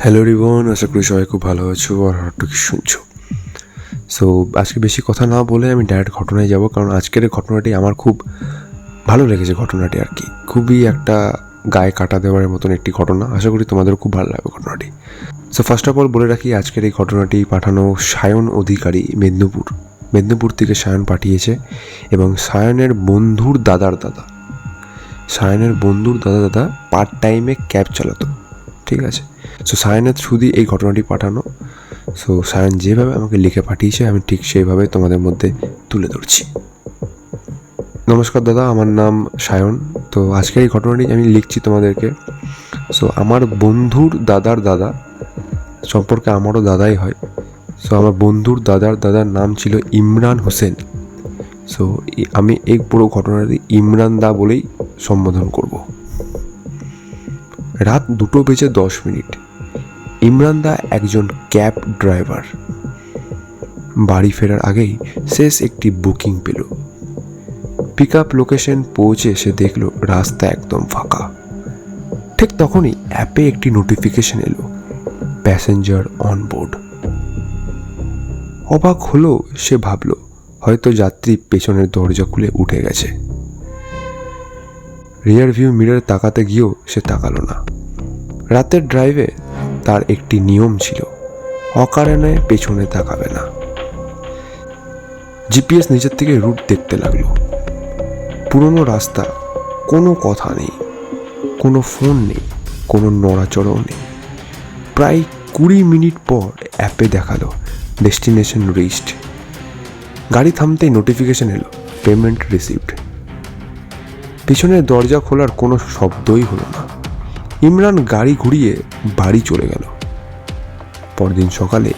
Hello ribbon, আশা করি সবাই খুব ভালো আছো আর হঠাৎ কি শুনছো। সো আজকে বেশি কথা না বলে আমি ডাইরেক্ট ঘটনায় যাব, কারণ আজকের এই ঘটনাটি আমার খুব ভালো লেগেছে। ঘটনাটি আর কি খুবই একটা গায়ে কাটা দেওয়ার মতন একটি ঘটনা। আশা করি তোমাদের খুব ভালো লাগবে ঘটনাটি। সো ফার্স্ট অফ অল বলে রাখি, আজকের এই ঘটনাটি পাঠানো সায়ন অধিকারী, মেদিনীপুর থেকে সায়ন পাঠিয়েছে। এবং সায়নের বন্ধুর দাদার দাদা পার্ট টাইমে ক্যাব চালাতো, ঠিক আছে। সো সায়নের থ্রু দিয়ে এই ঘটনাটি পাঠানো। সো সায়ন যেভাবে আমাকে লিখে পাঠিয়েছে আমি ঠিক সেইভাবে তোমাদের মধ্যে তুলে ধরছি। নমস্কার দাদা, আমার নাম সায়ন। তো আজকের এই ঘটনাটি আমি লিখছি তোমাদেরকে। সো আমার বন্ধুর দাদার দাদা সম্পর্কে আমারও দাদাই হয়। সো আমার বন্ধুর দাদার নাম ছিল ইমরান হোসেন। সো আমি এই পুরো ঘটনাটি ইমরান দা বলেই সম্বোধন করব। রাত 2:10 ইমরান দা একজন ক্যাব ড্রাইভার। বাড়ি ফেরার আগেই শেষ একটি বুকিং পেল। পিক আপ লোকেশন পৌঁছে সে দেখলো রাস্তা একদম ফাঁকা। ঠিক তখনই অ্যাপে একটি নোটিফিকেশন এলো, প্যাসেঞ্জার অন বোর্ড। অবাক হলো সে, ভাবলো হয়তো যাত্রী পেছনের দরজা খুলে উঠে গেছে। রিয়ার ভিউ মিররে তাকাতে গিয়েও সে তাকালো না। রাতের ড্রাইভে তার একটি নিয়ম ছিল, অকারণে পেছনে তাকাবে না। জিপিএস নিচের থেকে রুট দেখতে লাগলো। পুরনো রাস্তা, কোনো কথা নেই, কোনো ফোন নেই, কোনো নড়াচড়াও নেই। প্রায় 20 মিনিট পর অ্যাপে দেখালো ডেস্টিনেশন রিচড। গাড়ি থামতেই নোটিফিকেশন এলো, পেমেন্ট রিসিভড। পিছনের দরজা খোলার কোনো শব্দই হলো না। ইমরান গাড়ি ঘুরিয়ে বাড়ি চলে গেল। পরদিন সকালে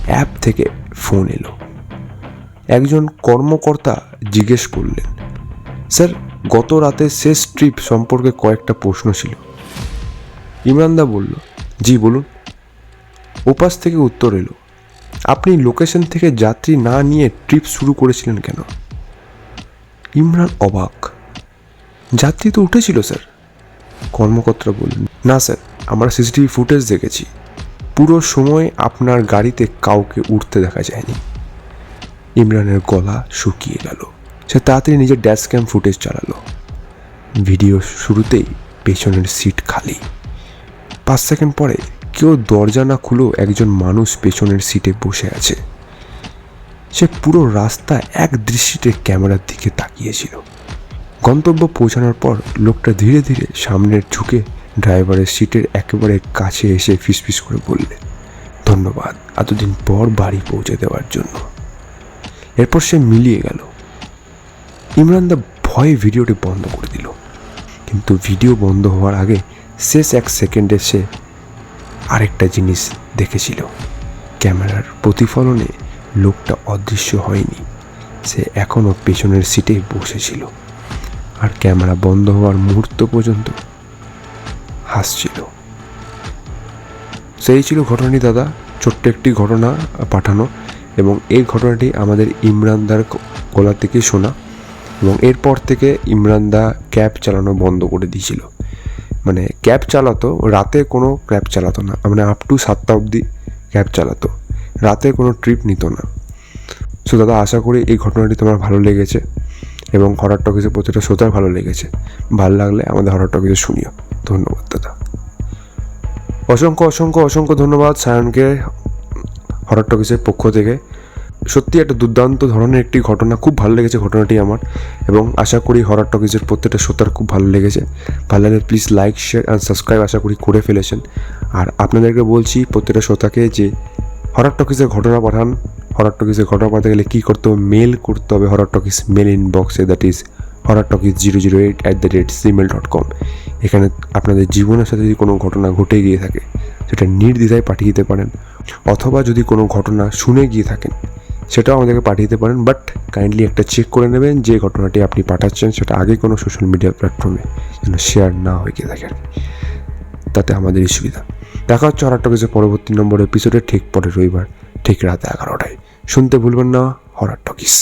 অ্যাপ থেকে ফোন এলো। একজন কর্মকর্তা জিজ্ঞেস করলেন, স্যার, গত রাতে শেষ ট্রিপ সম্পর্কে কয়েকটা প্রশ্ন ছিল। ইমরানদা বলল, জি বলুন। ওপাশ থেকে উত্তর এলো, আপনি লোকেশন থেকে যাত্রী না নিয়ে ট্রিপ শুরু করেছিলেন কেন? ইমরান অবাক, যাত্রী তো উঠেছিল স্যার। কর্মকর্তা বললেন, না স্যার, আমরা সিসিটিভি ফুটেজ দেখেছি, পুরো সময় আপনার গাড়িতে কাউকে উঠতে দেখা যায়নি। ইমরানের গলা শুকিয়ে গেল। সে তাড়াতাড়ি নিজের ড্যাশ ক্যাম ফুটেজ চালালো। ভিডিও শুরুতেই পেছনের সিট খালি। 5 সেকেন্ড পরে কেউ দরজা না খুলেও একজন মানুষ পেছনের সিটে বসে আছে। সে পুরো রাস্তা এক দৃষ্টিতে ক্যামেরার দিকে তাকিয়েছিল। গন্তব্য পৌঁছানোর পর লোকটা ধীরে ধীরে সামনের ঝুঁকে ড্রাইভারের সিটের একেবারে কাছে এসে ফিসফিস করে বললে, ধন্যবাদ এতদিন পর বাড়ি পৌঁছে দেওয়ার জন্য। এরপর সে মিলিয়ে গেল। ইমরানদা ভয়ে ভিডিওটি বন্ধ করে দিল। কিন্তু ভিডিও বন্ধ হওয়ার আগে শেষ 1 সেকেন্ডে সে আরেকটা জিনিস দেখেছিল। ক্যামেরার প্রতিফলনে লোকটা অদৃশ্য হয়নি, সে এখনও পেছনের সিটে বসেছিল আর ক্যামেরা বন্ধ হওয়ার মুহূর্ত পর্যন্ত হাসছিল। সেই ছিল ঘটনাটি দাদা, ছোট্ট একটি ঘটনা পাঠানো। এবং এই ঘটনাটি আমাদের ইমরানদার গলা থেকে শোনা। এবং এরপর থেকে ইমরানদা ক্যাব চালানো বন্ধ করে দিয়েছিল। মানে ক্যাব চালাতো, রাতে কোনো ক্যাব চালাতো না, মানে আপ টু 7টা অবধি ক্যাব চালাতো, রাতে কোনো ট্রিপ নিত না। সো দাদা, আশা করি এই ঘটনাটি তোমার ভালো লেগেছে এবং হরর টকিজের প্রতিটা শ্রোতার ভালো লেগেছে। ভালো লাগলে আমাদের হরর টকিজে শুনিও। ধন্যবাদ দাদা, অসংখ্য অসংখ্য অসংখ্য ধন্যবাদ সায়নকে হরর টকিজের পক্ষ থেকে। সত্যি একটা দুর্দান্ত ধরনের একটি ঘটনা, খুব ভালো লেগেছে ঘটনাটি আমার। এবং আশা করি হরর টকিজের প্রত্যেকটা শ্রোতার খুব ভালো লেগেছে। ভালো লাগলে please like, share and subscribe আশা করি করে ফেলেছেন। আর আপনাদেরকে বলছি প্রত্যেকটা শ্রোতাকে যে হরর টকিজের ঘটনা পাঠান। হরর টকিজের ঘটনা পাঠাতে গেলে কী করতে হবে, মেল করতে হবে হরর টকিজ মেল ইনবক্সে, দ্যাট ইজ horrortalkies008@gmail.com। এখানে আপনাদের জীবনের সাথে যদি কোনো ঘটনা ঘটে গিয়ে থাকে সেটা নির্দ্বিধায় পাঠিয়ে দিতে পারেন, অথবা যদি কোনো ঘটনা শুনে গিয়ে থাকেন সেটাও আমাদেরকে পাঠিয়ে দিতে পারেন। বাট কাইন্ডলি একটা চেক করে নেবেন যে ঘটনাটি আপনি পাঠাচ্ছেন সেটা আগে কোনো সোশ্যাল মিডিয়া প্ল্যাটফর্মে যেন শেয়ার না হয়ে গিয়ে থাকে, তাতে আমাদেরই সুবিধা। দেখা হচ্ছে হরর টকিজের পরবর্তী নম্বর এপিসোডে ঠিক পরের রবিবার ঠিক রাত 11টায়। শুনতে ভুলবেন না হরর টকিজ।